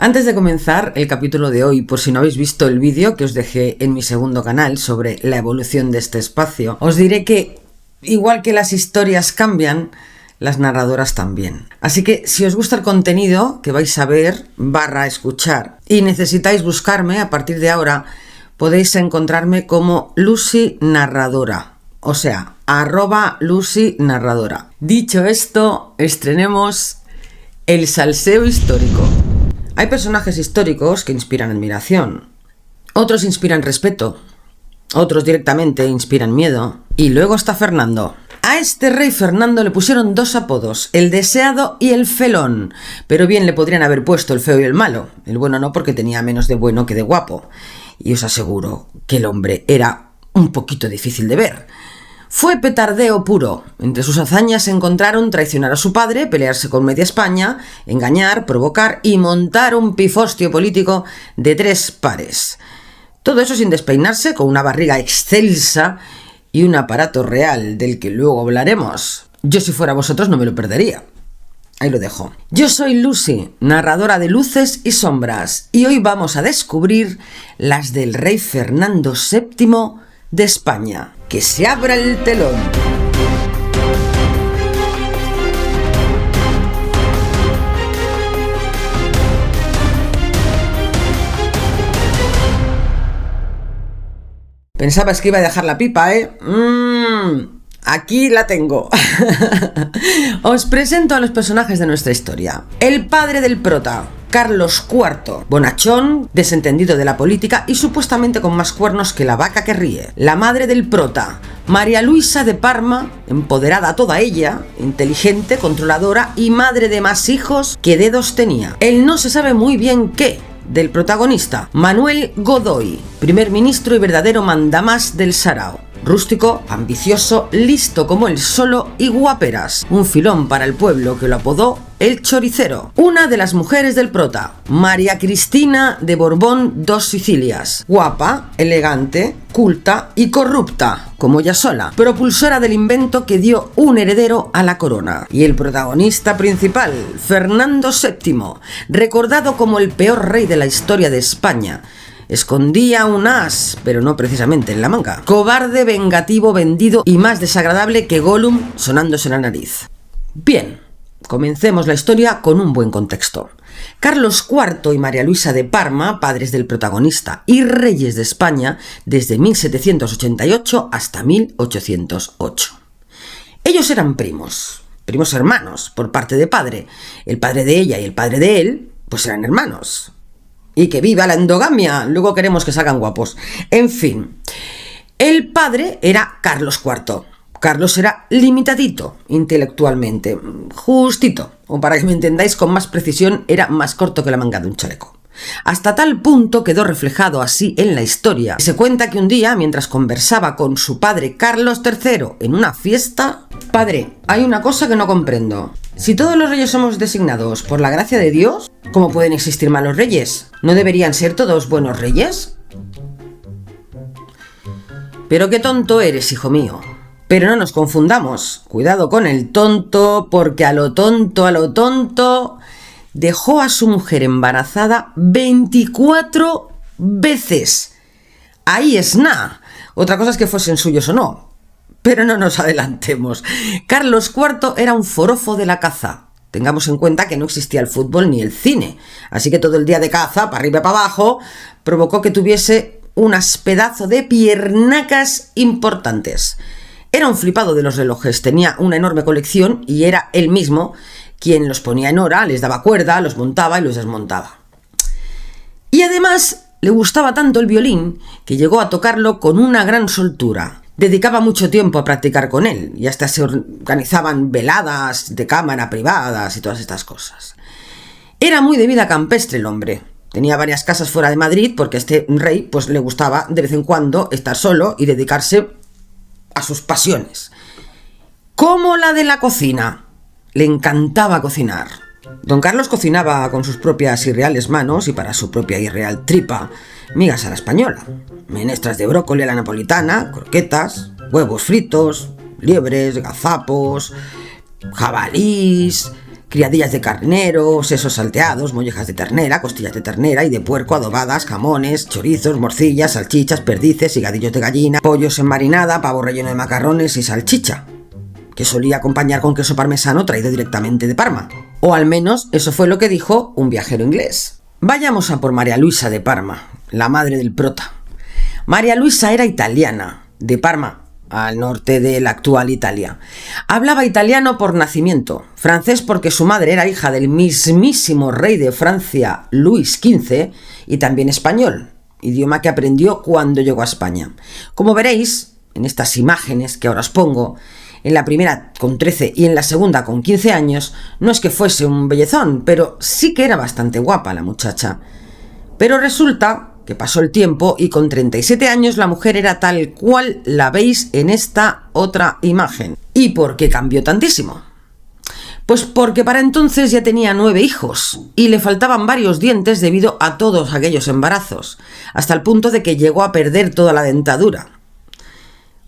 Antes de comenzar el capítulo de hoy, por si no habéis visto el vídeo que os dejé en mi segundo canal sobre la evolución de este espacio, os diré que, igual que las historias cambian, las narradoras también. Así que si os gusta el contenido que vais a ver / escuchar y necesitáis buscarme, a partir de ahora podéis encontrarme como Lucy Narradora, o sea, @Lucy Narradora. Dicho esto, estrenemos el salseo histórico. Hay personajes históricos que inspiran admiración, otros inspiran respeto, otros directamente inspiran miedo. Y luego está Fernando. A este rey Fernando le pusieron dos apodos, el deseado y el felón, pero bien le podrían haber puesto el feo y el malo. El bueno no, porque tenía menos de bueno que de guapo, y os aseguro que el hombre era un poquito difícil de ver. Fue petardeo puro. Entre sus hazañas se encontraron traicionar a su padre, pelearse con media España, engañar, provocar y montar un pifostio político de 3 pares. Todo eso sin despeinarse, con una barriga excelsa y un aparato real del que luego hablaremos. Yo, si fuera vosotros, no me lo perdería. Ahí lo dejo. Yo soy Lucy, narradora de luces y sombras, y hoy vamos a descubrir las del rey Fernando VII de España. ¡Que se abra el telón! Pensabas que iba a dejar la pipa, ¿eh? Aquí la tengo. Os presento a los personajes de nuestra historia. El padre del prota, Carlos IV, bonachón, desentendido de la política y supuestamente con más cuernos que la vaca que ríe. La madre del prota, María Luisa de Parma, empoderada toda ella, inteligente, controladora y madre de más hijos que dedos tenía. Él no se sabe muy bien qué. Del protagonista, Manuel Godoy, primer ministro y verdadero mandamás del Sarao. Rústico, ambicioso, listo como él solo y guaperas. Un filón para el pueblo que lo apodó el Choricero. Una de las mujeres del prota, María Cristina de Borbón dos Sicilias. Guapa, elegante, culta y corrupta, como ella sola. Propulsora del invento que dio un heredero a la corona. Y el protagonista principal, Fernando VII, recordado como el peor rey de la historia de España. Escondía un as, pero no precisamente en la manga. Cobarde, vengativo, vendido y más desagradable que Gollum sonándose la nariz. Bien, comencemos la historia con un buen contexto. Carlos IV y María Luisa de Parma, padres del protagonista y reyes de España desde 1788 hasta 1808. Ellos eran primos hermanos por parte de padre. El padre de ella y el padre de él, pues eran hermanos. Y que viva la endogamia, luego queremos que salgan guapos. En fin, el padre era Carlos IV. Carlos era limitadito intelectualmente, justito, o para que me entendáis con más precisión, era más corto que la manga de un chaleco. Hasta tal punto quedó reflejado así en la historia. Se cuenta que un día, mientras conversaba con su padre Carlos III en una fiesta: padre, hay una cosa que no comprendo. Si todos los reyes somos designados por la gracia de Dios, ¿cómo pueden existir malos reyes? ¿No deberían ser todos buenos reyes? Pero qué tonto eres, hijo mío. Pero no nos confundamos. Cuidado con el tonto, porque a lo tonto, dejó a su mujer embarazada 24 veces. Ahí es nada. Otra cosa es que fuesen suyos o no. Pero no nos adelantemos. Carlos IV era un forofo de la caza. Tengamos en cuenta que no existía el fútbol ni el cine. Así que todo el día de caza, para arriba y para abajo, provocó que tuviese unas pedazos de piernacas importantes. Era un flipado de los relojes. Tenía una enorme colección y era él mismo quien los ponía en hora, les daba cuerda, los montaba y los desmontaba. Y además le gustaba tanto el violín que llegó a tocarlo con una gran soltura. Dedicaba mucho tiempo a practicar con él y hasta se organizaban veladas de cámara privadas y todas estas cosas. Era muy de vida campestre el hombre. Tenía varias casas fuera de Madrid porque a este rey pues le gustaba de vez en cuando estar solo y dedicarse a sus pasiones. Como la de la cocina. Le encantaba cocinar. Don Carlos cocinaba con sus propias irreales manos y para su propia irreal tripa migas a la española, menestras de brócoli a la napolitana, croquetas, huevos fritos, liebres, gazapos, jabalís, criadillas de carnero, sesos salteados, mollejas de ternera, costillas de ternera y de puerco adobadas, jamones, chorizos, morcillas, salchichas, perdices, higadillos de gallina, pollos en marinada, pavo relleno de macarrones y salchicha, que solía acompañar con queso parmesano traído directamente de Parma. O al menos eso fue lo que dijo un viajero inglés. Vayamos a por María Luisa de Parma, la madre del prota. María Luisa era italiana, de Parma, al norte de la actual Italia. Hablaba italiano por nacimiento, francés porque su madre era hija del mismísimo rey de Francia, Luis XV, y también español, idioma que aprendió cuando llegó a España. Como veréis, en estas imágenes que ahora os pongo, en la primera con 13 y en la segunda con 15 años, no es que fuese un bellezón, pero sí que era bastante guapa la muchacha. Pero resulta que pasó el tiempo y con 37 años la mujer era tal cual la veis en esta otra imagen. ¿Y por qué cambió tantísimo? Pues porque para entonces ya tenía 9 hijos y le faltaban varios dientes debido a todos aquellos embarazos, hasta el punto de que llegó a perder toda la dentadura.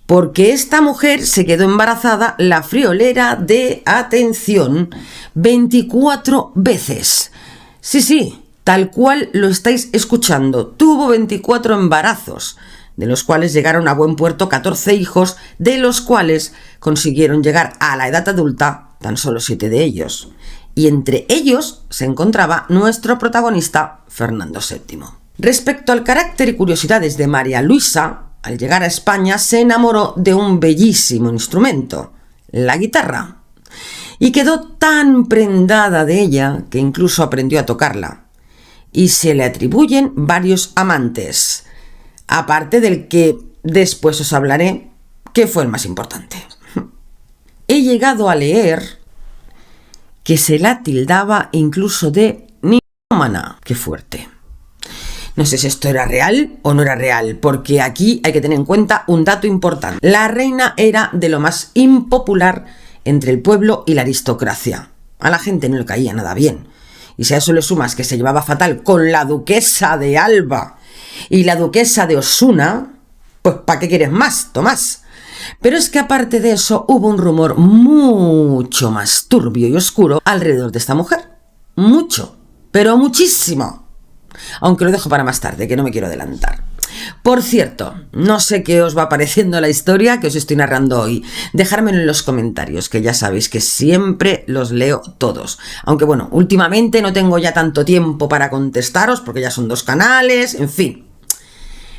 Porque esta mujer se quedó embarazada la friolera de, atención, 24 veces. Sí, tal cual lo estáis escuchando, tuvo 24 embarazos, de los cuales llegaron a buen puerto 14 hijos, de los cuales consiguieron llegar a la edad adulta tan solo 7 de ellos. Y entre ellos se encontraba nuestro protagonista, Fernando VII. Respecto al carácter y curiosidades de María Luisa, al llegar a España se enamoró de un bellísimo instrumento, la guitarra, y quedó tan prendada de ella que incluso aprendió a tocarla. Y se le atribuyen varios amantes, aparte del que después os hablaré, que fue el más importante. He llegado a leer que se la tildaba incluso de ninfómana. ¡Qué fuerte! No sé si esto era real o no era real, porque aquí hay que tener en cuenta un dato importante. La reina era de lo más impopular entre el pueblo y la aristocracia. A la gente no le caía nada bien. Y si a eso le sumas que se llevaba fatal con la duquesa de Alba y la duquesa de Osuna, pues ¿para qué quieres más, Tomás? Pero es que aparte de eso hubo un rumor mucho más turbio y oscuro alrededor de esta mujer. Mucho, pero muchísimo. Aunque lo dejo para más tarde, que no me quiero adelantar. Por cierto, no sé qué os va pareciendo la historia que os estoy narrando hoy. Dejármelo en los comentarios, que ya sabéis que siempre los leo todos. Aunque bueno, últimamente no tengo ya tanto tiempo para contestaros, porque ya son 2 canales, en fin.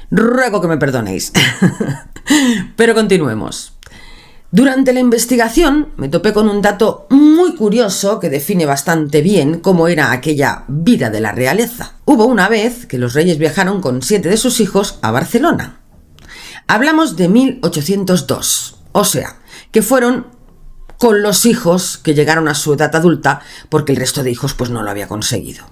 Ruego que me perdonéis. Pero continuemos. Durante la investigación me topé con un dato muy curioso que define bastante bien cómo era aquella vida de la realeza. Hubo una vez que los reyes viajaron con 7 de sus hijos a Barcelona. Hablamos de 1802, o sea, que fueron con los hijos que llegaron a su edad adulta porque el resto de hijos pues no lo había conseguido.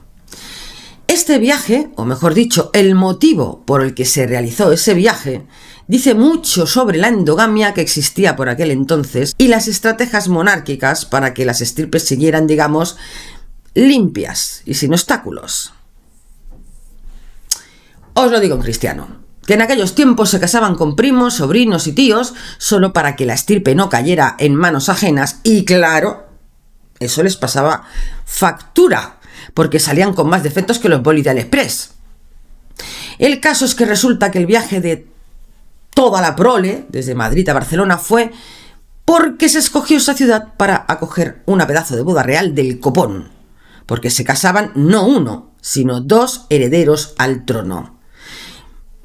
Este viaje, o mejor dicho, el motivo por el que se realizó ese viaje, dice mucho sobre la endogamia que existía por aquel entonces y las estrategias monárquicas para que las estirpes siguieran, digamos, limpias y sin obstáculos. Os lo digo en cristiano, que en aquellos tiempos se casaban con primos, sobrinos y tíos solo para que la estirpe no cayera en manos ajenas y claro, eso les pasaba factura, porque salían con más defectos que los bolis de AliExpress. El caso es que resulta que el viaje de toda la prole, desde Madrid a Barcelona, fue porque se escogió esa ciudad para acoger una pedazo de boda real del copón, porque se casaban no 1, sino 2 herederos al trono.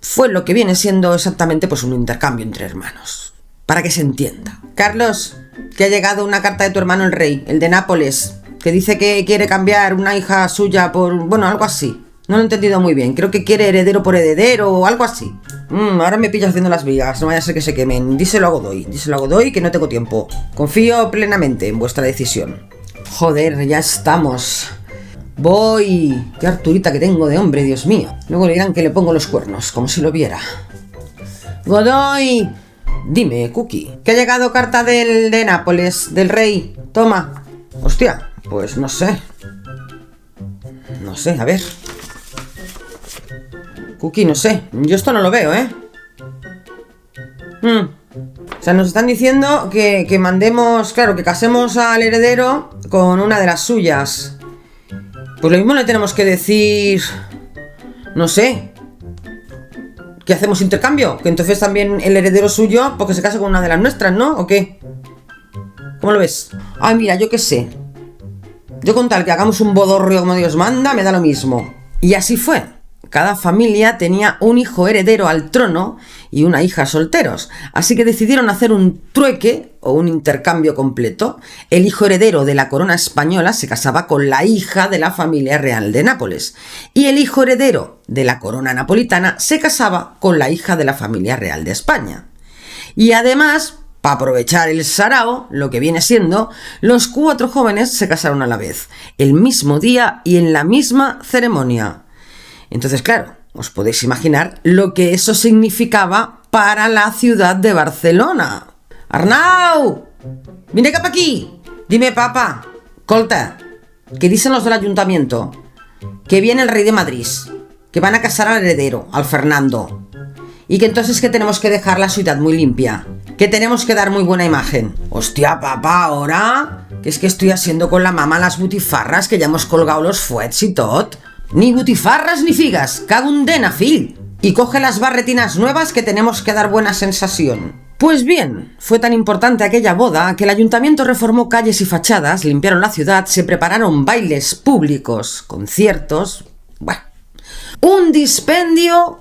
Fue lo que viene siendo exactamente pues un intercambio entre hermanos, para que se entienda. Carlos, que ha llegado una carta de tu hermano el rey, el de Nápoles, que dice que quiere cambiar una hija suya por, bueno, algo así. No lo he entendido muy bien. Creo que quiere heredero por heredero o algo así. Ahora me pillas haciendo las vigas. No vaya a ser que se quemen. Díselo a Godoy, que no tengo tiempo. Confío plenamente en vuestra decisión. Joder, ya estamos. Voy. Qué harturita que tengo de hombre, Dios mío. Luego le dirán que le pongo los cuernos, como si lo viera. Godoy. Dime, Cookie. Que ha llegado carta de Nápoles, del rey. Toma. Hostia, pues no sé. No sé, a ver. Cookie, no sé. Yo esto no lo veo, ¿eh? O sea, nos están diciendo que mandemos, claro, que casemos al heredero con una de las suyas. Pues lo mismo le tenemos que decir... No sé. ¿Que hacemos intercambio? Que entonces también el heredero suyo, porque se casa con una de las nuestras, ¿no? ¿O qué? ¿Cómo lo ves? Ay, mira, yo qué sé. Yo con tal que hagamos un bodorrio como Dios manda, me da lo mismo. Y así fue. Cada familia tenía un hijo heredero al trono y una hija solteros, así que decidieron hacer un trueque o un intercambio completo. El hijo heredero de la corona española se casaba con la hija de la familia real de Nápoles y el hijo heredero de la corona napolitana se casaba con la hija de la familia real de España. Y además, para aprovechar el sarao, lo que viene siendo, los 4 jóvenes se casaron a la vez, el mismo día y en la misma ceremonia. Entonces, claro, os podéis imaginar lo que eso significaba para la ciudad de Barcelona. ¡Arnau! ¡Vine cap aquí! Dime, papa. Colta, ¿qué dicen los del ayuntamiento? Que viene el rey de Madrid, que van a casar al heredero, al Fernando. Y que entonces que tenemos que dejar la ciudad muy limpia, que tenemos que dar muy buena imagen. Hostia, papá, ahora, que es que estoy haciendo con la mamá las butifarras, que ya hemos colgado los fuets y tot. Ni butifarras ni figas, cago en dena, fill. Y coge las barretinas nuevas que tenemos que dar buena sensación. Pues bien, fue tan importante aquella boda que el ayuntamiento reformó calles y fachadas, limpiaron la ciudad, se prepararon bailes públicos, conciertos... Bueno, un dispendio...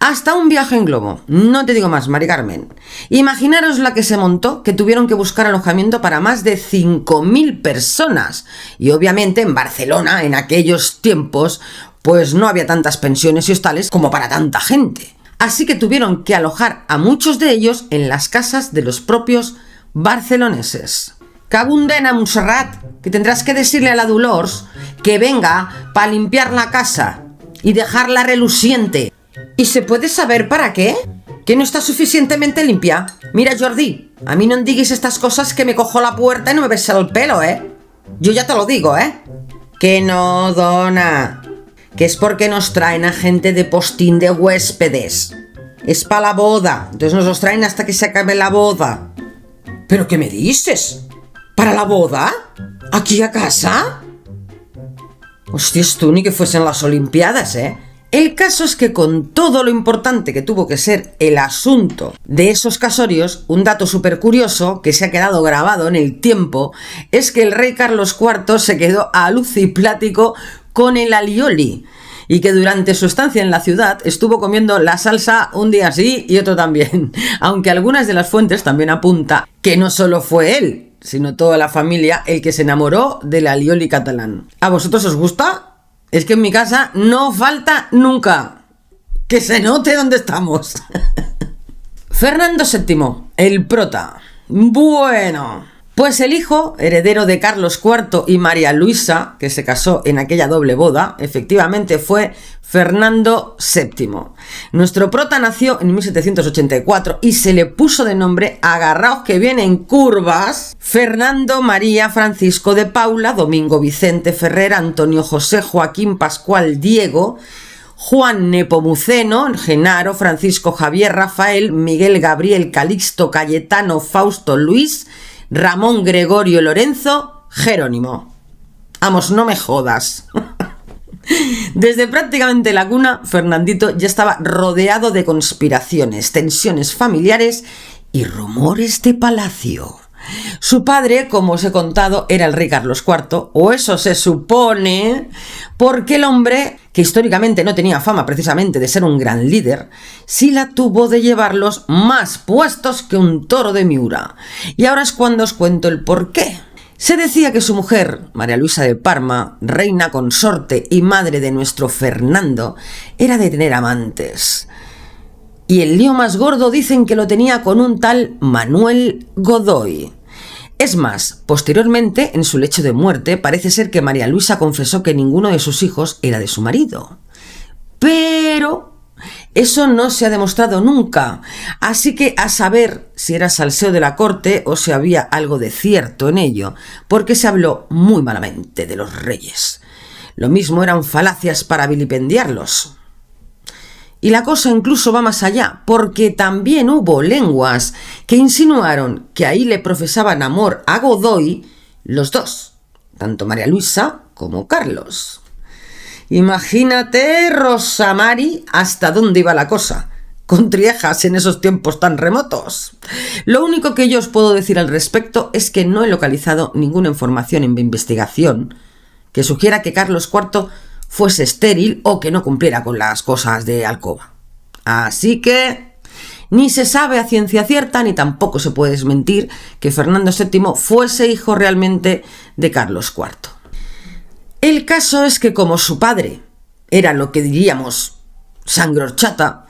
Hasta un viaje en globo. No te digo más, Mari Carmen. Imaginaros la que se montó, que tuvieron que buscar alojamiento para más de 5.000 personas. Y obviamente en Barcelona, en aquellos tiempos, pues no había tantas pensiones y hostales como para tanta gente. Así que tuvieron que alojar a muchos de ellos en las casas de los propios barceloneses. Cabundena, Montserrat, que tendrás que decirle a la Dolors que venga para limpiar la casa y dejarla reluciente. ¿Y se puede saber para qué? ¿Que no está suficientemente limpia? Mira, Jordi, a mí no me diguis estas cosas que me cojo la puerta y no me besa el pelo, ¿eh? Yo ya te lo digo, ¿eh? Que no, dona. Que es porque nos traen a gente de postín de huéspedes. Es para la boda, entonces nos los traen hasta que se acabe la boda. ¿Pero qué me dices? ¿Para la boda? ¿Aquí a casa? Hostias, tú, ni que fuesen las Olimpiadas, ¿eh? El caso es que con todo lo importante que tuvo que ser el asunto de esos casorios, un dato súper curioso que se ha quedado grabado en el tiempo es que el rey Carlos IV se quedó aluciplático con el alioli y que durante su estancia en la ciudad estuvo comiendo la salsa un día sí y otro también, aunque algunas de las fuentes también apuntan que no solo fue él, sino toda la familia el que se enamoró del alioli catalán. ¿A vosotros os gusta? Es que en mi casa no falta nunca. Que se note dónde estamos. Fernando VII, el prota. Bueno, pues el hijo, heredero de Carlos IV y María Luisa, que se casó en aquella doble boda, efectivamente fue Fernando VII. Nuestro prota nació en 1784 y se le puso de nombre, agarraos que vienen curvas, Fernando María Francisco de Paula, Domingo Vicente Ferrer, Antonio José Joaquín Pascual Diego, Juan Nepomuceno, Genaro, Francisco Javier Rafael, Miguel Gabriel Calixto Cayetano Fausto Luis, Ramón Gregorio Lorenzo, Jerónimo. Vamos, no me jodas. Desde prácticamente la cuna, Fernandito ya estaba rodeado de conspiraciones, tensiones familiares y rumores de palacio. Su padre, como os he contado, era el rey Carlos IV, o eso se supone, porque el hombre, que históricamente no tenía fama precisamente de ser un gran líder, sí la tuvo de llevarlos más puestos que un toro de Miura. Y ahora es cuando os cuento el porqué. Se decía que su mujer, María Luisa de Parma, reina consorte y madre de nuestro Fernando, era de tener amantes. Y el lío más gordo dicen que lo tenía con un tal Manuel Godoy. Es más, posteriormente, en su lecho de muerte, parece ser que María Luisa confesó que ninguno de sus hijos era de su marido. Pero eso no se ha demostrado nunca, así que a saber si era salseo de la corte o si había algo de cierto en ello, porque se habló muy malamente de los reyes. Lo mismo eran falacias para vilipendiarlos. Y la cosa incluso va más allá, porque también hubo lenguas que insinuaron que ahí le profesaban amor a Godoy Los dos, tanto María Luisa como Carlos. Imagínate, Rosa Mari, hasta dónde iba la cosa, con Triejas en esos tiempos tan remotos. Lo único que yo os puedo decir al respecto es que no he localizado ninguna información en mi investigación que sugiera que Carlos IV fuese estéril o que no cumpliera con las cosas de alcoba. Así que ni se sabe a ciencia cierta ni tampoco se puede desmentir que Fernando VII fuese hijo realmente de Carlos IV. El caso es que como su padre era lo que diríamos sangre horchata,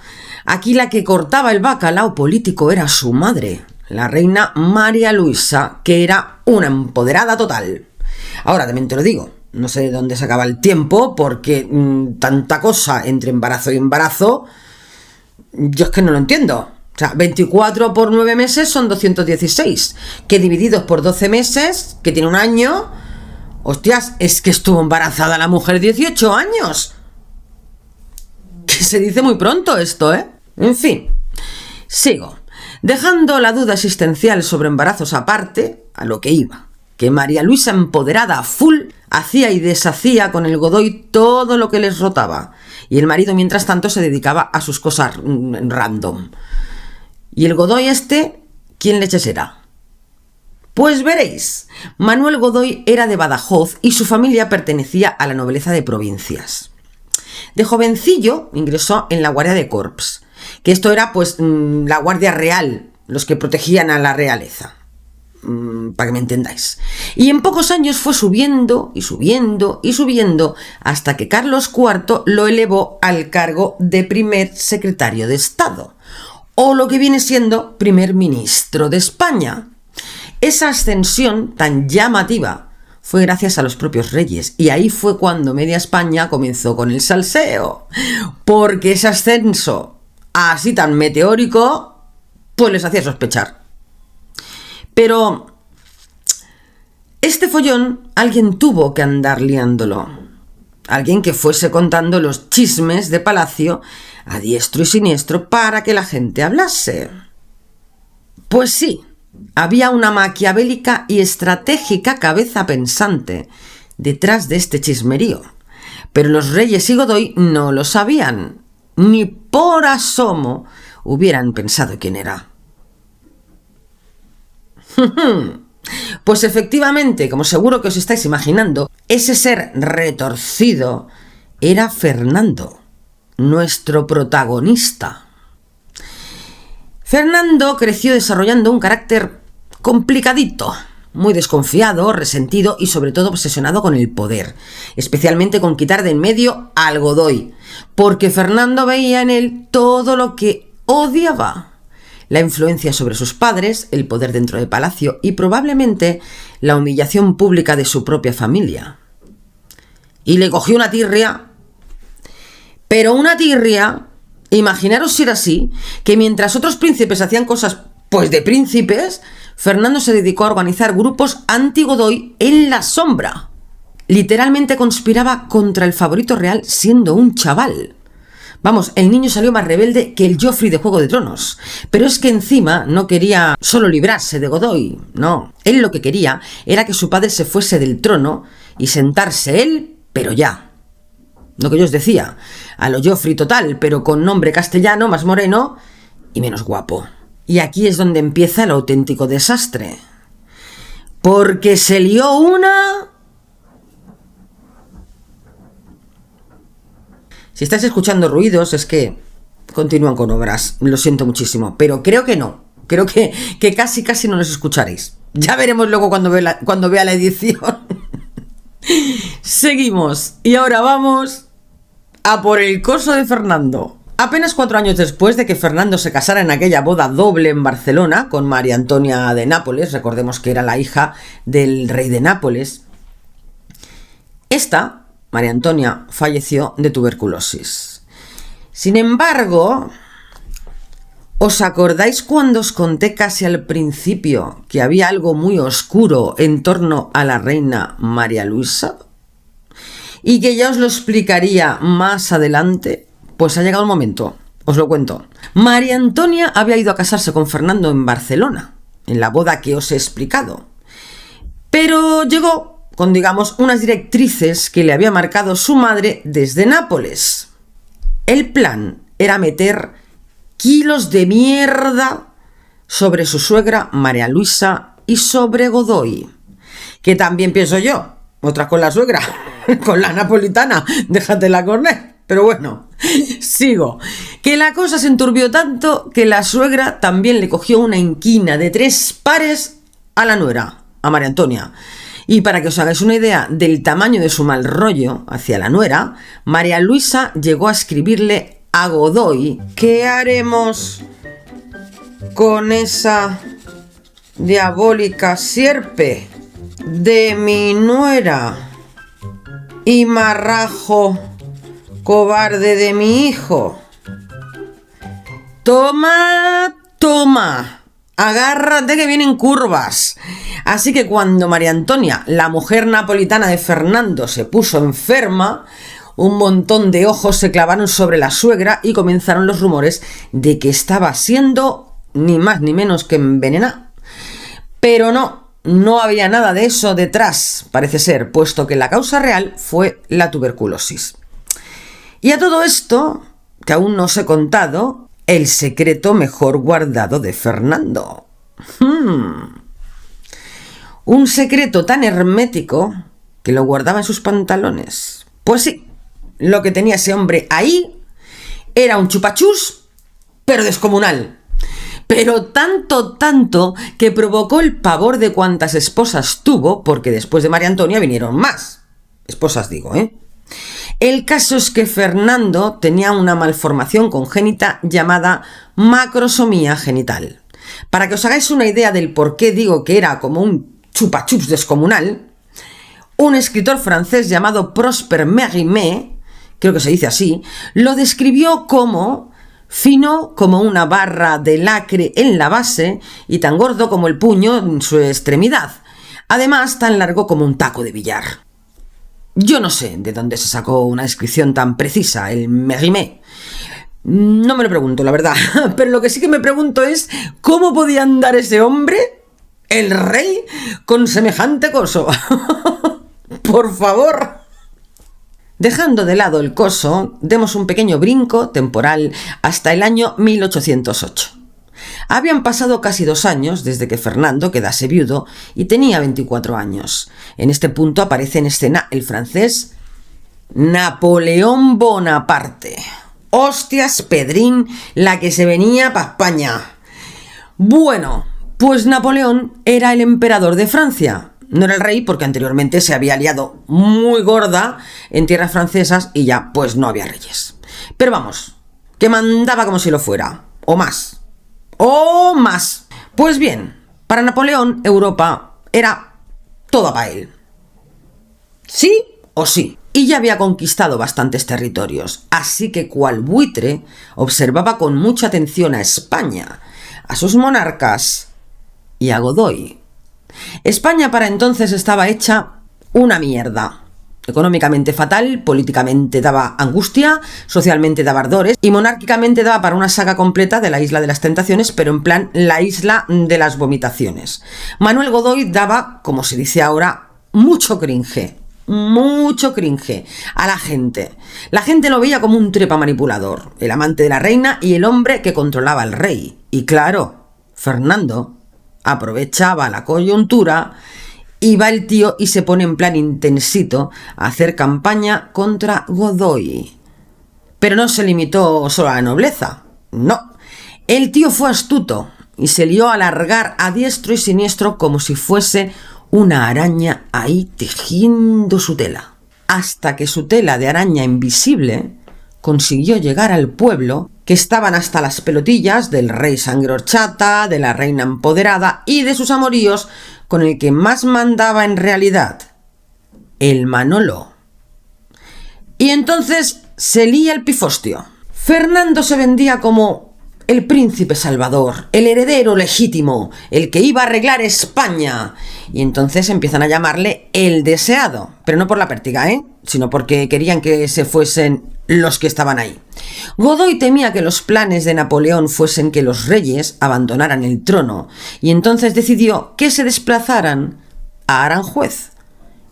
aquí la que cortaba el bacalao político era su madre, la reina María Luisa, que era una empoderada total. Ahora también te lo digo, no sé de dónde se acaba el tiempo, porque tanta cosa entre embarazo y embarazo, yo es que no lo entiendo. O sea, 24 por 9 meses son 216, que divididos por 12 meses, que tiene un año, hostias, es que estuvo embarazada la mujer 18 años. Que se dice muy pronto esto, ¿eh? En fin, sigo. Dejando la duda existencial sobre embarazos aparte, a lo que iba. Que María Luisa, empoderada a full, hacía y deshacía con el Godoy todo lo que les rotaba. Y el marido, mientras tanto, se dedicaba a sus cosas random. ¿Y el Godoy quién leches era? Pues veréis, Manuel Godoy era de Badajoz y su familia pertenecía a la nobleza de provincias. De jovencillo ingresó en la Guardia de Corps, que esto era pues la Guardia Real, los que protegían a la realeza. Para que me entendáis. Y en pocos años fue subiendo y subiendo y subiendo hasta que Carlos IV lo elevó al cargo de primer secretario de Estado, o lo que viene siendo primer ministro de España. Esa ascensión tan llamativa fue gracias a los propios reyes, y ahí fue cuando media España comenzó con el salseo, porque ese ascenso así tan meteórico pues les hacía sospechar. Pero este follón alguien tuvo que andar liándolo. Alguien que fuese contando los chismes de palacio a diestro y siniestro para que la gente hablase. Pues sí, había una maquiavélica y estratégica cabeza pensante detrás de este chismerío. Pero los reyes y Godoy no lo sabían. Ni por asomo hubieran pensado quién era. Pues efectivamente, como seguro que os estáis imaginando, ese ser retorcido era Fernando, nuestro protagonista. Fernando creció desarrollando un carácter complicadito, muy desconfiado, resentido y sobre todo obsesionado con el poder, especialmente con quitar de en medio al Godoy, porque Fernando veía en él todo lo que odiaba. La influencia sobre sus padres, el poder dentro del palacio y probablemente la humillación pública de su propia familia. Y le cogió una tirria. Pero una tirria, imaginaros si era así, que mientras otros príncipes hacían cosas pues de príncipes, Fernando se dedicó a organizar grupos anti-Godoy en la sombra. Literalmente conspiraba contra el favorito real siendo un chaval. Vamos, el niño salió más rebelde que el Joffrey de Juego de Tronos. Pero es que encima no quería solo librarse de Godoy, no. Él lo que quería era que su padre se fuese del trono y sentarse él, pero ya. Lo que yo os decía, a lo Joffrey total, pero con nombre castellano, más moreno y menos guapo. Y aquí es donde empieza el auténtico desastre. Porque se lió una... Si estáis escuchando ruidos es que continúan con obras, lo siento muchísimo, pero creo que no, creo que casi no los escucharéis. Ya veremos luego cuando vea la edición. Seguimos, y ahora vamos a por el coso de Fernando. Apenas 4 años después de que Fernando se casara en aquella boda doble en Barcelona con María Antonia de Nápoles, recordemos que era la hija del rey de Nápoles, María Antonia falleció de tuberculosis. Sin embargo, ¿os acordáis cuando os conté casi al principio que había algo muy oscuro en torno a la reina María Luisa? Y que ya os lo explicaría más adelante. Pues ha llegado el momento, os lo cuento. María Antonia había ido a casarse con Fernando en Barcelona, en la boda que os he explicado. Pero llegó con, digamos, unas directrices que le había marcado su madre desde Nápoles. El plan era meter kilos de mierda sobre su suegra María Luisa y sobre Godoy. Que también pienso yo, otra con la suegra, con la napolitana, déjatela correr. Pero bueno, sigo. Que la cosa se enturbió tanto que la suegra también le cogió una inquina de 3 pares a la nuera, a María Antonia. Y para que os hagáis una idea del tamaño de su mal rollo hacia la nuera, María Luisa llegó a escribirle a Godoy: ¿qué haremos con esa diabólica sierpe de mi nuera y marrajo cobarde de mi hijo? Toma, toma, agárrate que vienen curvas. Así que cuando María Antonia, la mujer napolitana de Fernando, se puso enferma, un montón de ojos se clavaron sobre la suegra y comenzaron los rumores de que estaba siendo ni más ni menos que envenenada. Pero no había nada de eso detrás, parece ser, puesto que la causa real fue la tuberculosis. Y a todo esto, que aún no os he contado, el secreto mejor guardado de Fernando. Un secreto tan hermético que lo guardaba en sus pantalones. Pues sí, lo que tenía ese hombre ahí era un chupachús, pero descomunal. Pero tanto que provocó el pavor de cuantas esposas tuvo, porque después de María Antonia vinieron más. Esposas digo, ¿eh? El caso es que Fernando tenía una malformación congénita llamada macrosomía genital. Para que os hagáis una idea del por qué digo que era como un chupachups descomunal, un escritor francés llamado Prosper Mérimée, creo que se dice así, lo describió como fino como una barra de lacre en la base y tan gordo como el puño en su extremidad, además tan largo como un taco de billar. Yo no sé de dónde se sacó una descripción tan precisa, el Mérimée. No me lo pregunto, la verdad, pero lo que sí que me pregunto es ¿cómo podía andar ese hombre, el rey, con semejante coso? Por favor. Dejando de lado el coso, demos un pequeño brinco temporal hasta el año 1808. Habían pasado casi 2 años desde que Fernando quedase viudo y tenía 24 años. En este punto aparece en escena el francés Napoleón Bonaparte. ¡Hostias, Pedrín, la que se venía pa' España! Bueno, pues Napoleón era el emperador de Francia. No era el rey porque anteriormente se había liado muy gorda en tierras francesas y ya pues no había reyes. Pero vamos, que mandaba como si lo fuera, o más. ¡Oh, más! Pues bien, para Napoleón, Europa era toda para él. ¿Sí o sí? Y ya había conquistado bastantes territorios, así que cual buitre observaba con mucha atención a España, a sus monarcas y a Godoy. España para entonces estaba hecha una mierda. Económicamente fatal, políticamente daba angustia, socialmente daba ardores y monárquicamente daba para una saga completa de la Isla de las Tentaciones, pero en plan la Isla de las Vomitaciones. Manuel Godoy daba, como se dice ahora, mucho cringe a la gente. La gente lo veía como un trepa manipulador, el amante de la reina y el hombre que controlaba al rey. Y claro, Fernando aprovechaba la coyuntura y va el tío y se pone en plan intensito a hacer campaña contra Godoy. Pero no se limitó solo a la nobleza, no. El tío fue astuto y se lió a largar a diestro y siniestro como si fuese una araña ahí tejiendo su tela. Hasta que su tela de araña invisible consiguió llegar al pueblo, que estaban hasta las pelotillas del rey sangre horchata, de la reina empoderada y de sus amoríos con el que más mandaba en realidad, el Manolo. Y entonces se lía el pifostio. Fernando se vendía como el príncipe salvador, el heredero legítimo, el que iba a arreglar España. Y entonces empiezan a llamarle el deseado, pero no por la pértiga, sino porque querían que se fuesen los que estaban ahí. Godoy temía que los planes de Napoleón fuesen que los reyes abandonaran el trono, y entonces decidió que se desplazaran a Aranjuez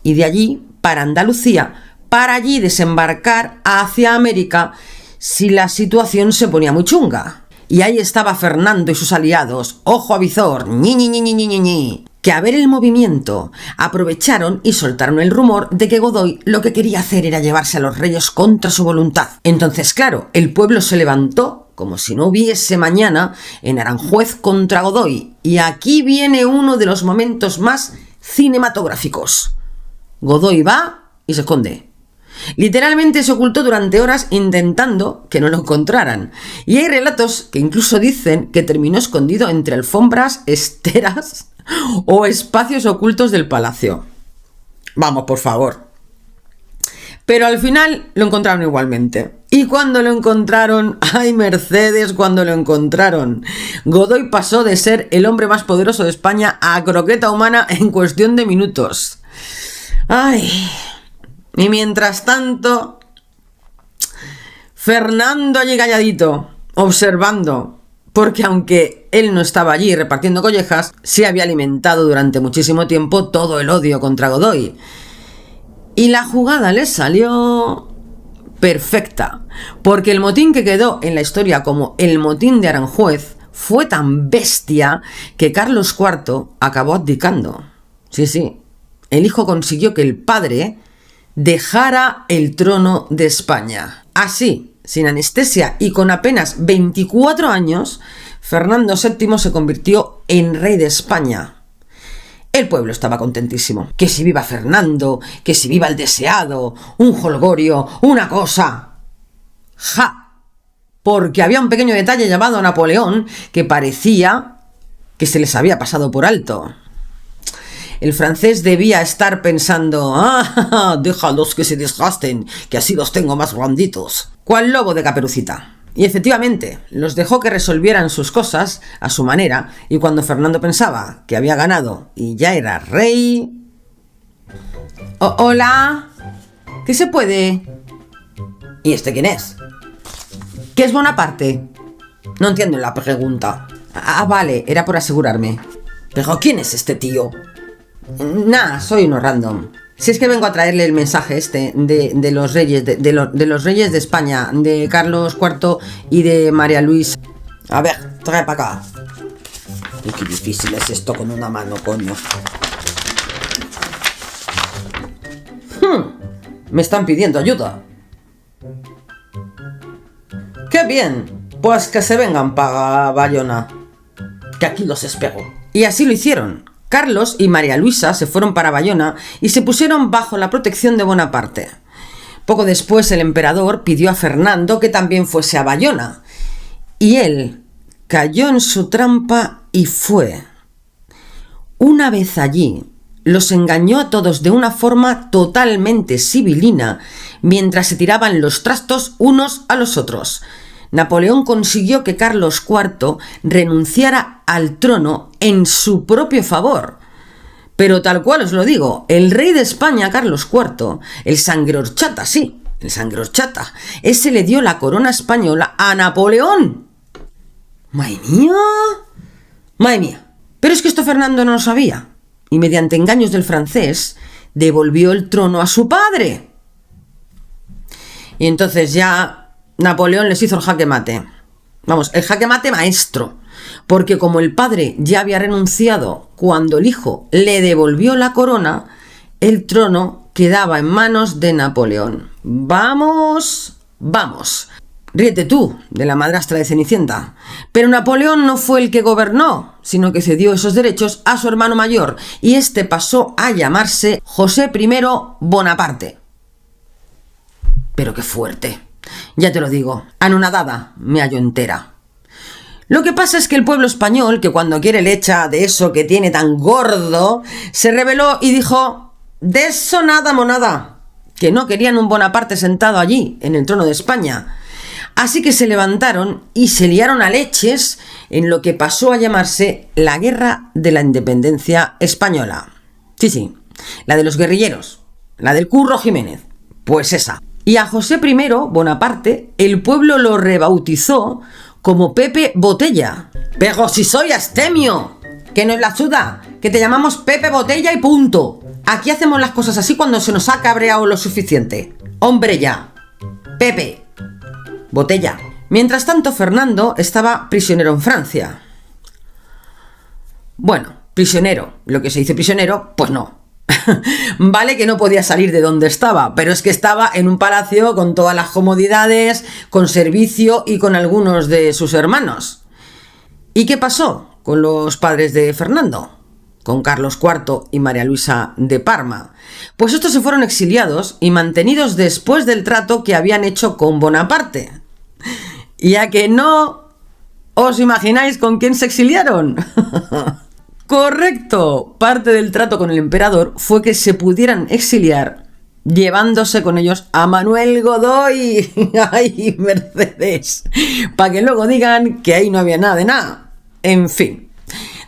y de allí para Andalucía, para allí desembarcar hacia América si la situación se ponía muy chunga. Y ahí estaba Fernando y sus aliados, ojo a visor, ñi, que a ver el movimiento aprovecharon y soltaron el rumor de que Godoy lo que quería hacer era llevarse a los reyes contra su voluntad. Entonces, claro, el pueblo se levantó como si no hubiese mañana en Aranjuez contra Godoy. Y aquí viene uno de los momentos más cinematográficos. Godoy va y se esconde. Literalmente se ocultó durante horas intentando que no lo encontraran. Y hay relatos que incluso dicen que terminó escondido entre alfombras, esteras o espacios ocultos del palacio. Vamos, por favor. Pero al final lo encontraron igualmente. Y cuando lo encontraron, ¡ay, Mercedes! Cuando lo encontraron, Godoy pasó de ser el hombre más poderoso de España a croqueta humana en cuestión de minutos. ¡Ay! Y mientras tanto, Fernando allí calladito, observando, porque aunque él no estaba allí repartiendo collejas, sí había alimentado durante muchísimo tiempo todo el odio contra Godoy. Y la jugada le salió perfecta, porque el motín que quedó en la historia como el motín de Aranjuez fue tan bestia que Carlos IV acabó abdicando. Sí, el hijo consiguió que el padre dejara el trono de España. Así, sin anestesia y con apenas 24 años, Fernando VII se convirtió en rey de España. El pueblo estaba contentísimo. Que si viva Fernando, que si viva el deseado, un jolgorio, una cosa. ¡Ja! Porque había un pequeño detalle llamado Napoleón que parecía que se les había pasado por alto. El francés debía estar pensando, déjalos que se desgasten, que así los tengo más blanditos. ¿Cuál lobo de Caperucita? Y efectivamente, los dejó que resolvieran sus cosas a su manera, y cuando Fernando pensaba que había ganado y ya era rey... ¿Hola? ¿Qué se puede? ¿Y este quién es? ¿Qué es Bonaparte? No entiendo la pregunta. Vale, era por asegurarme. ¿Pero quién es este tío? Nah, soy uno random. Si es que vengo a traerle el mensaje este de los reyes de los reyes de España, de Carlos IV y de María Luisa. A ver, trae para acá. Y qué difícil es esto con una mano, coño. Me están pidiendo ayuda. ¡Qué bien! Pues que se vengan para Bayona, que aquí los espero. Y así lo hicieron. Carlos y María Luisa se fueron para Bayona y se pusieron bajo la protección de Bonaparte. Poco después el emperador pidió a Fernando que también fuese a Bayona. Y él cayó en su trampa y fue. Una vez allí, los engañó a todos de una forma totalmente sibilina, mientras se tiraban los trastos unos a los otros. Napoleón consiguió que Carlos IV renunciara al trono en su propio favor. Pero tal cual os lo digo, el rey de España, Carlos IV, el sangre horchata, sí, el sangre horchata, ese le dio la corona española a Napoleón. ¡Madre mía! ¡Madre mía! Pero es que esto Fernando no lo sabía, y mediante engaños del francés, devolvió el trono a su padre. Y entonces ya Napoleón les hizo el jaque mate. Vamos, el jaque mate maestro. Porque como el padre ya había renunciado cuando el hijo le devolvió la corona, el trono quedaba en manos de Napoleón. ¡Vamos! ¡Vamos! Ríete tú de la madrastra de Cenicienta. Pero Napoleón no fue el que gobernó, sino que cedió esos derechos a su hermano mayor, y este pasó a llamarse José I Bonaparte. Pero qué fuerte. Ya te lo digo, anonadada me hallo entera. Lo que pasa es que el pueblo español, que cuando quiere le echa de eso que tiene tan gordo, se rebeló y dijo, de eso nada monada, que no querían un Bonaparte sentado allí, en el trono de España. Así que se levantaron y se liaron a leches en lo que pasó a llamarse la Guerra de la Independencia Española. Sí, la de los guerrilleros, la del Curro Jiménez, pues esa. Y a José I Bonaparte el pueblo lo rebautizó como Pepe Botella. Pero si soy astemio, Que nos la suda, que te llamamos Pepe Botella y punto. Aquí hacemos las cosas así cuando se nos ha cabreado lo suficiente. Hombre ya. Pepe Botella. Mientras tanto, Fernando estaba prisionero en Francia. Bueno, prisionero. Lo que se dice prisionero, pues no. Vale que no podía salir de donde estaba, pero es que estaba en un palacio con todas las comodidades, con servicio y con algunos de sus hermanos. ¿Y qué pasó con los padres de Fernando? Con Carlos IV y María Luisa de Parma. Pues estos se fueron exiliados y mantenidos después del trato que habían hecho con Bonaparte. ¿Ya que no os imagináis con quién se exiliaron? Correcto. Parte del trato con el emperador fue que se pudieran exiliar llevándose con ellos a Manuel Godoy. ¡Ay, Mercedes! Para que luego digan que ahí no había nada de nada. En fin.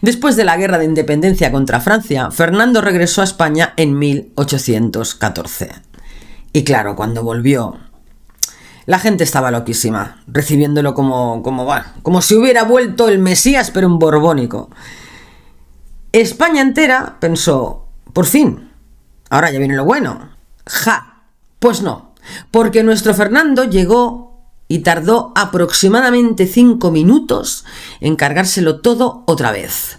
Después de la guerra de independencia contra Francia, Fernando regresó a España en 1814. Y claro, cuando volvió, la gente estaba loquísima, recibiéndolo como si hubiera vuelto el Mesías, pero un borbónico. España entera pensó, por fin, ahora ya viene lo bueno. ¡Ja! Pues no, porque nuestro Fernando llegó y tardó aproximadamente 5 minutos en cargárselo todo otra vez.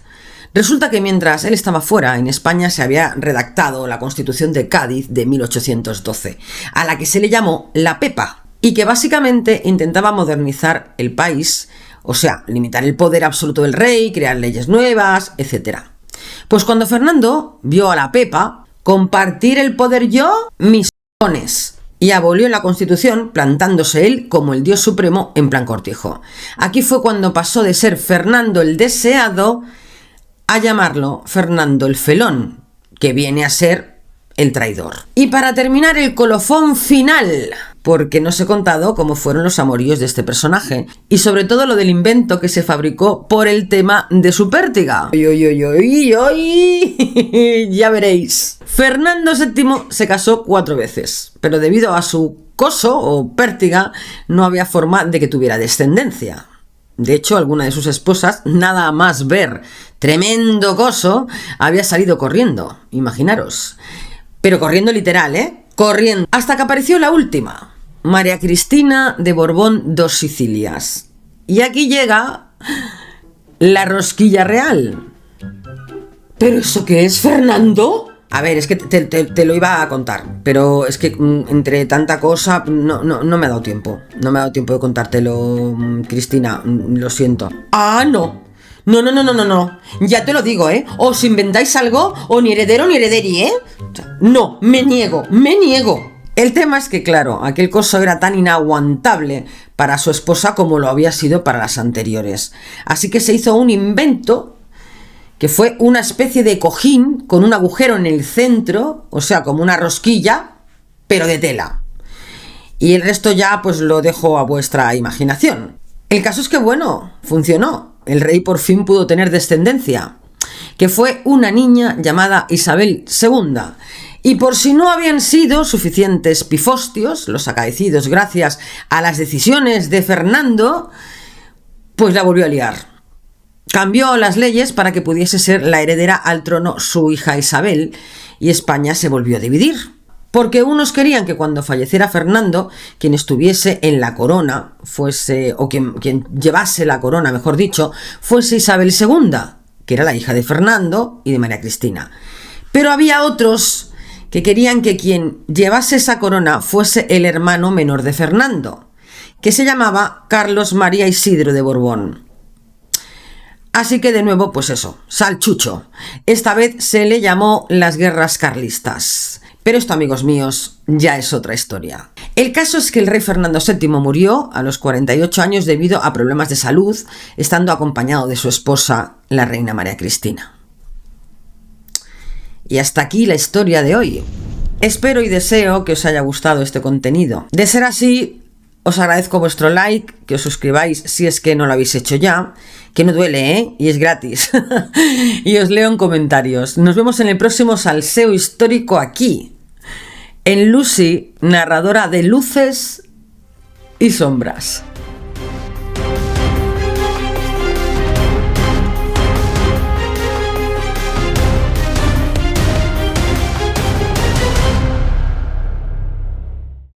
Resulta que mientras él estaba fuera, en España se había redactado la Constitución de Cádiz de 1812, a la que se le llamó la Pepa, y que básicamente intentaba modernizar el país, o sea, limitar el poder absoluto del rey, crear leyes nuevas, etc. Pues cuando Fernando vio a la Pepa compartir el poder yo, mis cojones, y abolió la Constitución plantándose él como el dios supremo en plan cortijo. Aquí fue cuando pasó de ser Fernando el deseado a llamarlo Fernando el felón, que viene a ser el traidor. Y para terminar, el colofón final, porque no os he contado cómo fueron los amoríos de este personaje, y sobre todo lo del invento que se fabricó por el tema de su pértiga. Ya veréis. Fernando VII se casó 4 veces, pero debido a su coso o pértiga no había forma de que tuviera descendencia. De hecho, alguna de sus esposas, nada más ver tremendo coso, había salido corriendo, imaginaros. Pero corriendo literal, corriendo. Hasta que apareció la última, María Cristina de Borbón dos Sicilias. Y aquí llega la rosquilla real. ¿Pero eso qué es, Fernando? A ver, es que te lo iba a contar, pero es que entre tanta cosa no me ha dado tiempo. No me ha dado tiempo de contártelo, Cristina, lo siento. Ah, no. No. Ya te lo digo, Os inventáis algo o ni heredero ni herederi, No, me niego. El tema es que, claro, aquel coso era tan inaguantable para su esposa como lo había sido para las anteriores. Así que se hizo un invento que fue una especie de cojín con un agujero en el centro, o sea, como una rosquilla, pero de tela. Y el resto ya pues lo dejo a vuestra imaginación. El caso es que, bueno, funcionó. El rey por fin pudo tener descendencia, que fue una niña llamada Isabel II. Y por si no habían sido suficientes pifostios los acaecidos gracias a las decisiones de Fernando, pues la volvió a liar. Cambió las leyes para que pudiese ser la heredera al trono su hija Isabel, y España se volvió a dividir. Porque unos querían que cuando falleciera Fernando, quien estuviese en la corona fuese, o quien llevase la corona, mejor dicho, fuese Isabel II, que era la hija de Fernando y de María Cristina. Pero había otros que querían que quien llevase esa corona fuese el hermano menor de Fernando, que se llamaba Carlos María Isidro de Borbón. Así que de nuevo, pues eso, salchucho. Esta vez se le llamó las guerras carlistas. Pero esto, amigos míos, ya es otra historia. El caso es que el rey Fernando VII murió a los 48 años debido a problemas de salud, estando acompañado de su esposa, la reina María Cristina. Y hasta aquí la historia de hoy. Espero y deseo que os haya gustado este contenido. De ser así, os agradezco vuestro like, que os suscribáis si es que no lo habéis hecho ya, que no duele, y es gratis. Y os leo en comentarios. Nos vemos en el próximo salseo histórico aquí, en Lucy, narradora de luces y sombras.